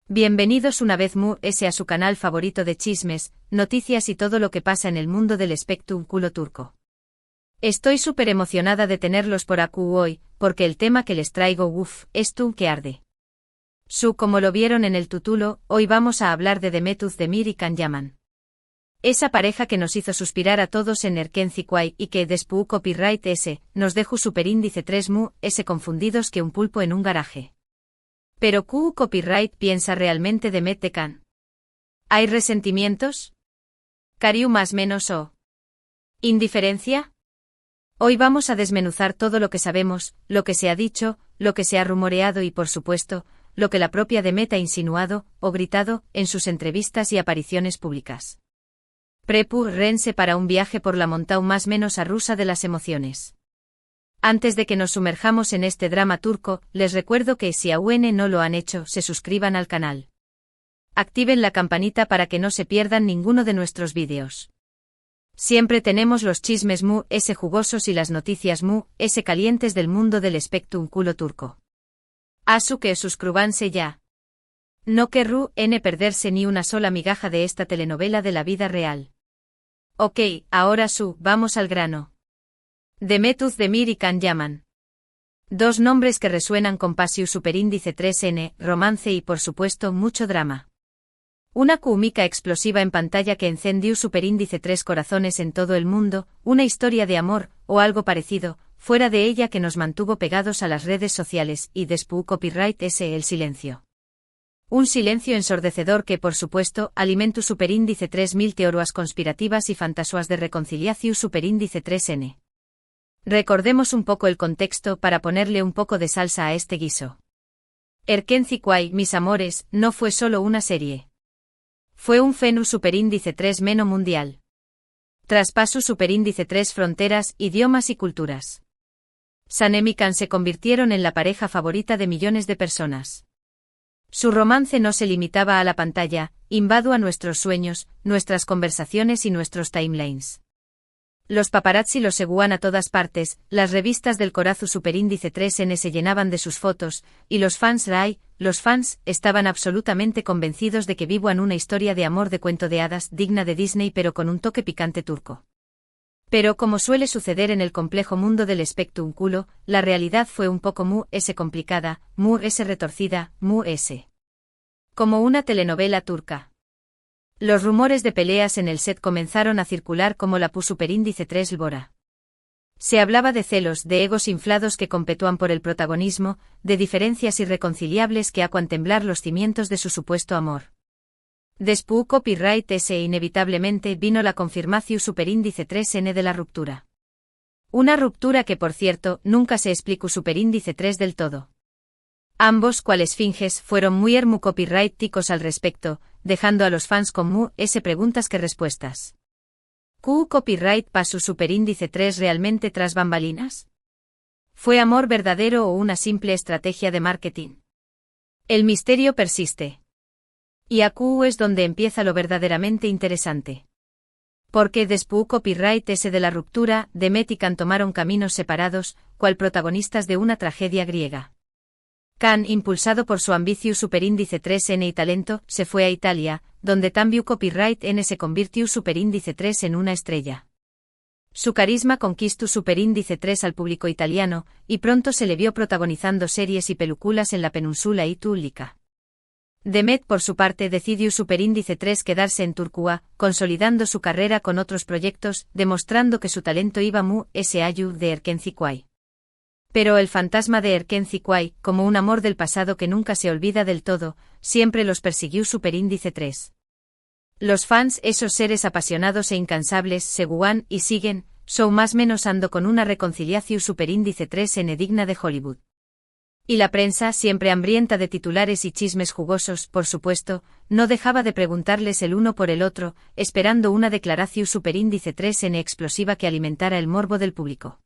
Bienvenidos una vez más a su canal favorito de chismes, noticias y todo lo que pasa en el mundo del espectáculo turco. Estoy súper emocionada de tenerlos por aquí hoy, porque el tema que les traigo, es tú que arde. Como lo vieron en el título, hoy vamos a hablar de Demet Özdemir y Can Yaman. Esa pareja que nos hizo suspirar a todos en Erkenci y que después copyright nos dejó super índice 3 confundidos que un pulpo en un garaje. Pero copyright piensa realmente Demet de Can. ¿Hay resentimientos? ¿Cariu más menos o indiferencia? Hoy vamos a desmenuzar todo lo que sabemos, lo que se ha dicho, lo que se ha rumoreado y por supuesto, lo que la propia Demet ha insinuado, o gritado, en sus entrevistas y apariciones públicas. Prepárense para un viaje por la montaña más menos rusa de las emociones. Antes de que nos sumerjamos en este drama turco, les recuerdo que si aún no lo han hecho, se suscriban al canal. Activen la campanita para que no se pierdan ninguno de nuestros vídeos. Siempre tenemos los chismes jugosos y las noticias calientes del mundo del espectáculo turco. Asu que suscríbanse ya. No querrú perderse ni una sola migaja de esta telenovela de la vida real. Ok, ahora vamos al grano. Demet Özdemir y Can Yaman. Dos nombres que resuenan con pasiu superíndice 3N, romance y por supuesto mucho drama. Una cómica explosiva en pantalla que encendió superíndice 3 corazones en todo el mundo, una historia de amor, o algo parecido, fuera de ella que nos mantuvo pegados a las redes sociales y después copyright el silencio. Un silencio ensordecedor que por supuesto alimentó superíndice 3000 teorías conspirativas y fantasías de reconciliación superíndice 3N. Recordemos un poco el contexto para ponerle un poco de salsa a este guiso. Erkenci, mis amores, no fue solo una serie. Fue un fenómeno superíndice 3 meno mundial. Traspaso superíndice 3 fronteras, idiomas y culturas. Sanem y Can se convirtieron en la pareja favorita de millones de personas. Su romance no se limitaba a la pantalla, invadió a nuestros sueños, nuestras conversaciones y nuestros timelines. Los paparazzi los seguían a todas partes, las revistas del corazón superíndice 3N se llenaban de sus fotos, y los fans estaban absolutamente convencidos de que vivían una historia de amor de cuento de hadas digna de Disney pero con un toque picante turco. Pero como suele suceder en el complejo mundo del espectáculo, la realidad fue un poco complicada, retorcida, como una telenovela turca. Los rumores de peleas en el set comenzaron a circular como la superíndice 3 Lbora. Se hablaba de celos, de egos inflados que competían por el protagonismo, de diferencias irreconciliables que hacían temblar los cimientos de su supuesto amor. Después copyright inevitablemente vino la confirmación superíndice 3N de la ruptura. Una ruptura que por cierto nunca se explicó superíndice 3 del todo. Ambos cuales finges fueron muy copyrighticos al respecto, dejando a los fans con preguntas que respuestas. ¿Copyright pasó superíndice 3 realmente tras bambalinas? ¿Fue amor verdadero o una simple estrategia de marketing? El misterio persiste. Y aquí es donde empieza lo verdaderamente interesante. Porque después copyright de la ruptura, Demet y Can tomaron caminos separados, cual protagonistas de una tragedia griega. Can, impulsado por su ambicio superíndice 3N y talento, se fue a Italia, donde también copyright N se convirtió superíndice 3 en una estrella. Su carisma conquistó superíndice 3 al público italiano, y pronto se le vio protagonizando series y películas en la península itálica. Demet por su parte decidió superíndice 3 quedarse en Turquía, consolidando su carrera con otros proyectos, demostrando que su talento iba allá de Erkenci. Pero el fantasma de Erkenci, como un amor del pasado que nunca se olvida del todo, siempre los persiguió superíndice 3. Los fans, esos seres apasionados e incansables, seguían y siguen, más menos ando con una reconciliación superíndice 3N digna de Hollywood. Y la prensa, siempre hambrienta de titulares y chismes jugosos, por supuesto, no dejaba de preguntarles el uno por el otro, esperando una declaración superíndice 3N explosiva que alimentara el morbo del público.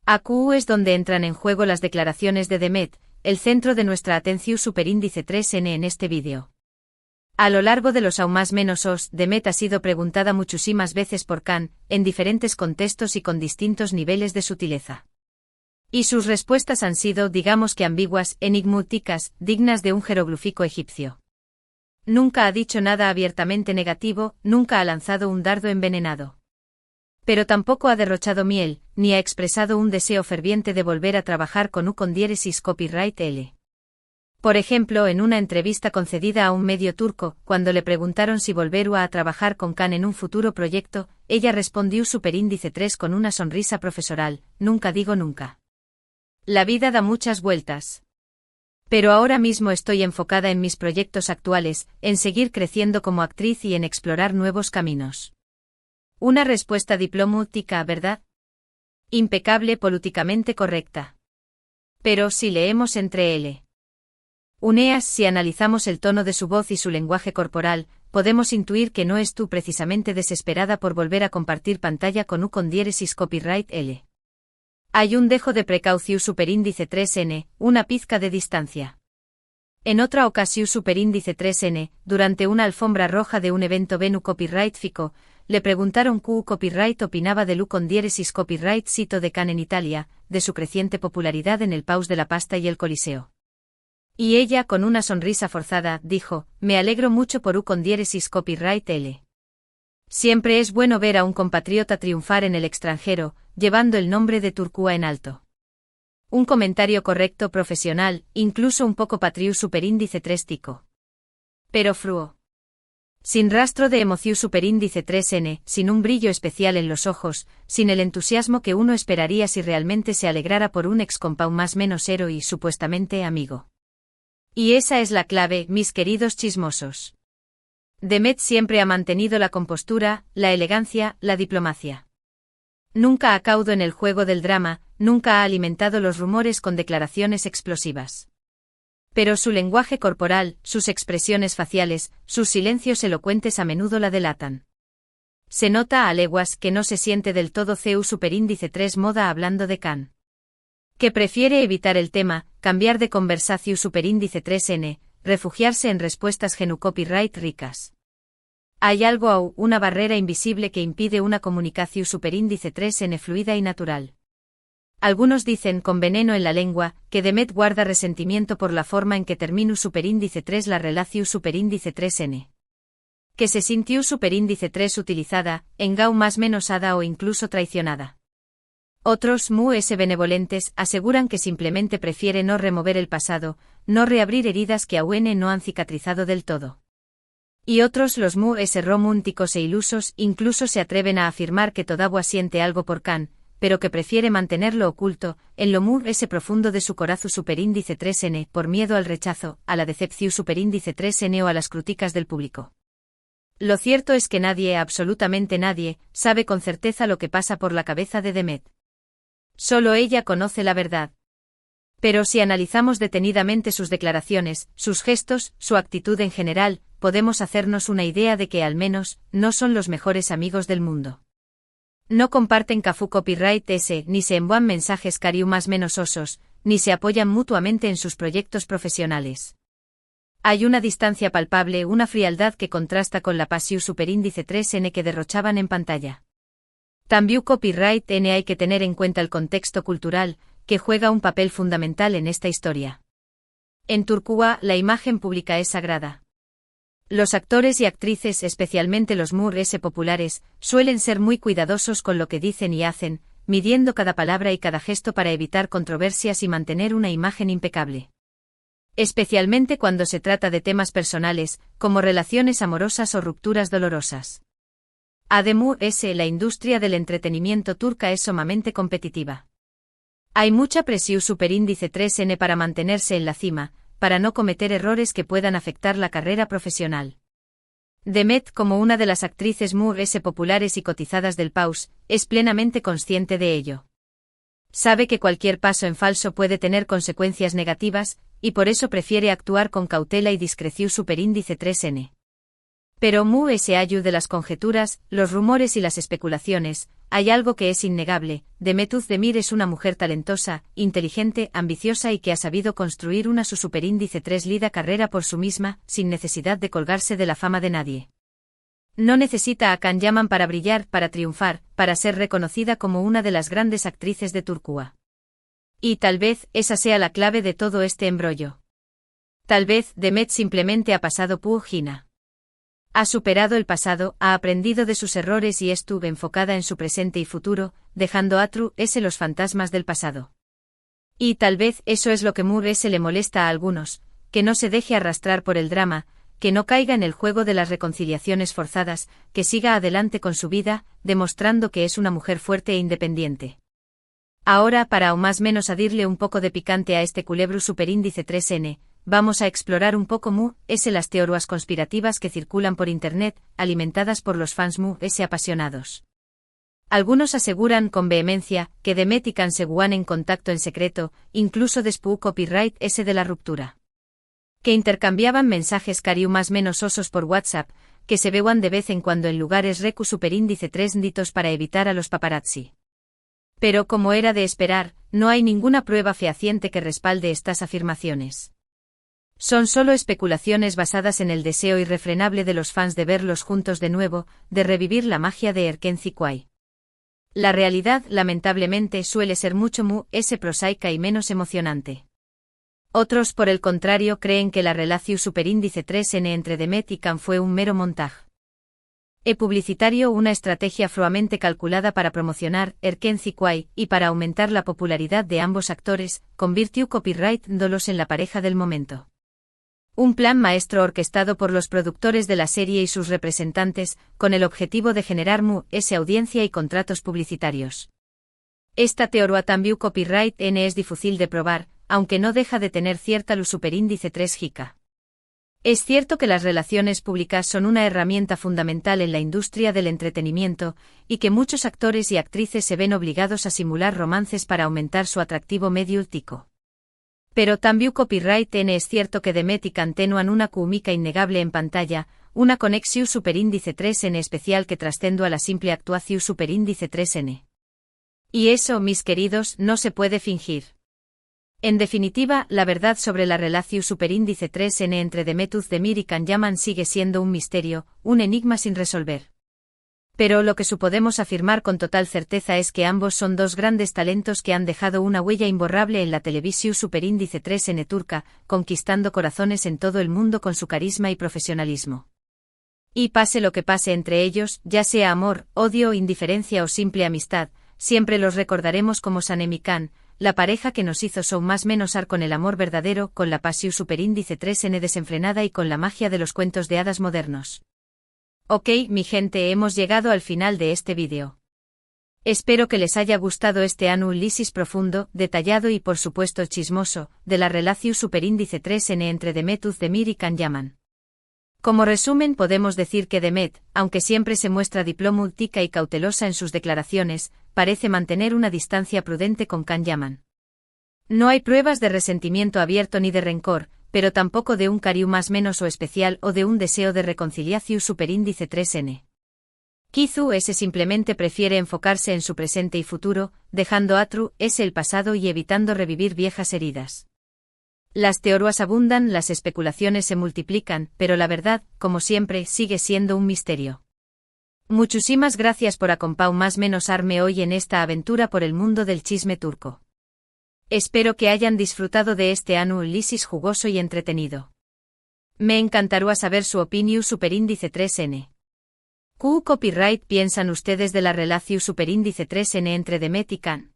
Aquí es donde entran en juego las declaraciones de Demet, el centro de nuestra atención superíndice 3N en este vídeo. A lo largo de los aún más menos Demet ha sido preguntada muchísimas veces por Can, en diferentes contextos y con distintos niveles de sutileza. Y sus respuestas han sido, digamos que ambiguas, enigmáticas, dignas de un jeroglífico egipcio. Nunca ha dicho nada abiertamente negativo, nunca ha lanzado un dardo envenenado. Pero tampoco ha derrochado miel, ni ha expresado un deseo ferviente de volver a trabajar con U con diéresis copyright L. Por ejemplo, en una entrevista concedida a un medio turco, cuando le preguntaron si volver a trabajar con Khan en un futuro proyecto, ella respondió superíndice 3 con una sonrisa profesoral: nunca digo nunca. La vida da muchas vueltas. Pero ahora mismo estoy enfocada en mis proyectos actuales, en seguir creciendo como actriz y en explorar nuevos caminos. Una respuesta diplomática, ¿verdad? Impecable, políticamente correcta. Pero si leemos entre L. Uneas, si analizamos el tono de su voz y su lenguaje corporal, podemos intuir que no es tú precisamente desesperada por volver a compartir pantalla con U con diéresis copyright L. Hay un dejo de precaución superíndice 3n, una pizca de distancia. En otra ocasión superíndice 3n, durante una alfombra roja de un evento Venu copyright fico, le preguntaron Q copyright opinaba de U con diéresis copyright sito de Khan en Italia, de su creciente popularidad en el Paus de la Pasta y el Coliseo. Y ella, con una sonrisa forzada, dijo: me alegro mucho por U con diéresis copyright L. Siempre es bueno ver a un compatriota triunfar en el extranjero, llevando el nombre de Turquía en alto. Un comentario correcto, profesional, incluso un poco patriu superíndice 3 tico. Pero fruo. Sin rastro de emoción superíndice 3n, sin un brillo especial en los ojos, sin el entusiasmo que uno esperaría si realmente se alegrara por un ex compau más menos héroe y supuestamente amigo. Y esa es la clave, mis queridos chismosos. Demet siempre ha mantenido la compostura, la elegancia, la diplomacia. Nunca ha caído en el juego del drama, nunca ha alimentado los rumores con declaraciones explosivas. Pero su lenguaje corporal, sus expresiones faciales, sus silencios elocuentes a menudo la delatan. Se nota a leguas que no se siente del todo CU superíndice 3 moda hablando de Khan. Que prefiere evitar el tema, cambiar de conversación superíndice 3n, refugiarse en respuestas genu copyright ricas. Hay algo una barrera invisible que impide una comunicación superíndice 3n fluida y natural. Algunos dicen con veneno en la lengua que Demet guarda resentimiento por la forma en que terminó superíndice 3 la relación superíndice 3n. Que se sintió superíndice 3 utilizada, engau más menosada o incluso traicionada. Otros benevolentes aseguran que simplemente prefiere no remover el pasado, no reabrir heridas que aún no han cicatrizado del todo. Y otros, los románticos e ilusos, incluso se atreven a afirmar que todavía siente algo por Khan, pero que prefiere mantenerlo oculto, en lo profundo de su corazón superíndice 3n, por miedo al rechazo, a la decepción superíndice 3n o a las críticas del público. Lo cierto es que nadie, absolutamente nadie, sabe con certeza lo que pasa por la cabeza de Demet. Solo ella conoce la verdad. Pero si analizamos detenidamente sus declaraciones, sus gestos, su actitud en general, podemos hacernos una idea de que al menos, no son los mejores amigos del mundo. No comparten Cafu copyright S, ni se envían mensajes cariu más menos osos, ni se apoyan mutuamente en sus proyectos profesionales. Hay una distancia palpable, una frialdad que contrasta con la pasión superíndice 3n que derrochaban en pantalla. También copyright N hay que tener en cuenta el contexto cultural, que juega un papel fundamental en esta historia. En Turquía, la imagen pública es sagrada. Los actores y actrices, especialmente los populares, suelen ser muy cuidadosos con lo que dicen y hacen, midiendo cada palabra y cada gesto para evitar controversias y mantener una imagen impecable. Especialmente cuando se trata de temas personales, como relaciones amorosas o rupturas dolorosas. Además, la industria del entretenimiento turca es sumamente competitiva. Hay mucha presión superíndice 3n para mantenerse en la cima, para no cometer errores que puedan afectar la carrera profesional. Demet, como una de las actrices populares y cotizadas del Paus, es plenamente consciente de ello. Sabe que cualquier paso en falso puede tener consecuencias negativas, y por eso prefiere actuar con cautela y discreción superíndice 3n. Pero ayu de las conjeturas, los rumores y las especulaciones, hay algo que es innegable: Demet Özdemir es una mujer talentosa, inteligente, ambiciosa y que ha sabido construir una su superíndice 3 lida carrera por sí misma, sin necesidad de colgarse de la fama de nadie. No necesita a Khan Yaman para brillar, para triunfar, para ser reconocida como una de las grandes actrices de Turquía. Y tal vez esa sea la clave de todo este embrollo. Tal vez Demet simplemente ha pasado página. Ha superado el pasado, ha aprendido de sus errores y estuvo enfocada en su presente y futuro, dejando a True S los fantasmas del pasado. Y tal vez eso es lo que se le molesta a algunos, que no se deje arrastrar por el drama, que no caiga en el juego de las reconciliaciones forzadas, que siga adelante con su vida, demostrando que es una mujer fuerte e independiente. Ahora, para aún más menos adirle un poco de picante a este culebro superíndice 3N, vamos a explorar un poco las teorías conspirativas que circulan por internet, alimentadas por los fans apasionados. Algunos aseguran con vehemencia que Demet y Kanye West en contacto en secreto, incluso después copyright de la ruptura. Que intercambiaban mensajes más menos osos por WhatsApp, que se vean de vez en cuando en lugares recu superíndice 3 ditos para evitar a los paparazzi. Pero como era de esperar, no hay ninguna prueba fehaciente que respalde estas afirmaciones. Son solo especulaciones basadas en el deseo irrefrenable de los fans de verlos juntos de nuevo, de revivir la magia de Erkenci Kwai. La realidad, lamentablemente, suele ser mucho prosaica y menos emocionante. Otros, por el contrario, creen que la relación superíndice 3N entre Demet y Kanye fue un mero montaje publicitario, una estrategia froamente calculada para promocionar Erkenci Kwai y para aumentar la popularidad de ambos actores, convirtió copyright dolos en la pareja del momento. Un plan maestro orquestado por los productores de la serie y sus representantes, con el objetivo de generar audiencia y contratos publicitarios. Esta teoría también copyright N es difícil de probar, aunque no deja de tener cierta luz superíndice 3 giga. Es cierto que las relaciones públicas son una herramienta fundamental en la industria del entretenimiento, y que muchos actores y actrices se ven obligados a simular romances para aumentar su atractivo mediático. Pero también copyright N es cierto que Demet y Kanye tenuan una química innegable en pantalla, una conexión superíndice 3N especial que trascendió a la simple actuación superíndice 3N. Y eso, mis queridos, no se puede fingir. En definitiva, la verdad sobre la relación superíndice 3N entre Demet Özdemir y Can Yaman sigue siendo un misterio, un enigma sin resolver. Pero lo que podemos afirmar con total certeza es que ambos son dos grandes talentos que han dejado una huella imborrable en la televisión superíndice 3N turca, conquistando corazones en todo el mundo con su carisma y profesionalismo. Y pase lo que pase entre ellos, ya sea amor, odio, indiferencia o simple amistad, siempre los recordaremos como Sanem y Can, la pareja que nos hizo más menos con el amor verdadero, con la pasión superíndice 3N desenfrenada y con la magia de los cuentos de hadas modernos. Ok, mi gente, hemos llegado al final de este vídeo. Espero que les haya gustado este análisis profundo, detallado y por supuesto chismoso, de la relación superíndice 3N entre Demet Özdemir y Can Yaman. Como resumen podemos decir que Demet, aunque siempre se muestra diplomática y cautelosa en sus declaraciones, parece mantener una distancia prudente con Can Yaman. No hay pruebas de resentimiento abierto ni de rencor, pero tampoco de un cariño más menos o especial o de un deseo de reconciliación superíndice 3N. Quizá simplemente prefiere enfocarse en su presente y futuro, dejando a True S el pasado y evitando revivir viejas heridas. Las teorías abundan, las especulaciones se multiplican, pero la verdad, como siempre, sigue siendo un misterio. Muchísimas gracias por acompañarme más menos hoy en esta aventura por el mundo del chisme turco. Espero que hayan disfrutado de este análisis jugoso y entretenido. Me encantaría saber su opinión superíndice 3N. ¿Qué copyright piensan ustedes de la relación superíndice 3N entre Demet y Can?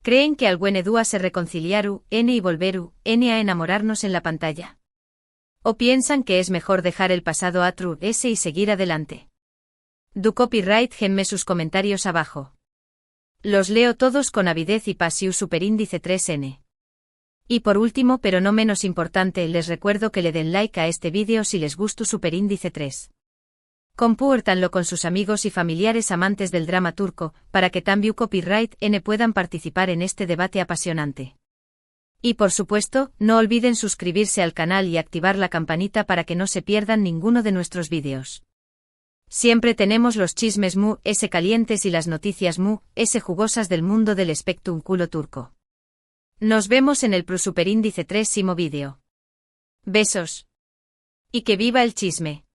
¿Creen que algún dúa se reconciliaru, N y volveru, N a enamorarnos en la pantalla? ¿O piensan que es mejor dejar el pasado a True S y seguir adelante? Du copyright genme sus comentarios abajo. Los leo todos con avidez y pasión superíndice 3N. Y por último pero no menos importante les recuerdo que le den like a este vídeo si les gustó superíndice 3. Compártanlo con sus amigos y familiares amantes del drama turco, para que también copyright N puedan participar en este debate apasionante. Y por supuesto, no olviden suscribirse al canal y activar la campanita para que no se pierdan ninguno de nuestros vídeos. Siempre tenemos los chismes calientes y las noticias jugosas del mundo del espectáculo turco. Nos vemos en el superíndice 3 vídeo. Besos. Y que viva el chisme.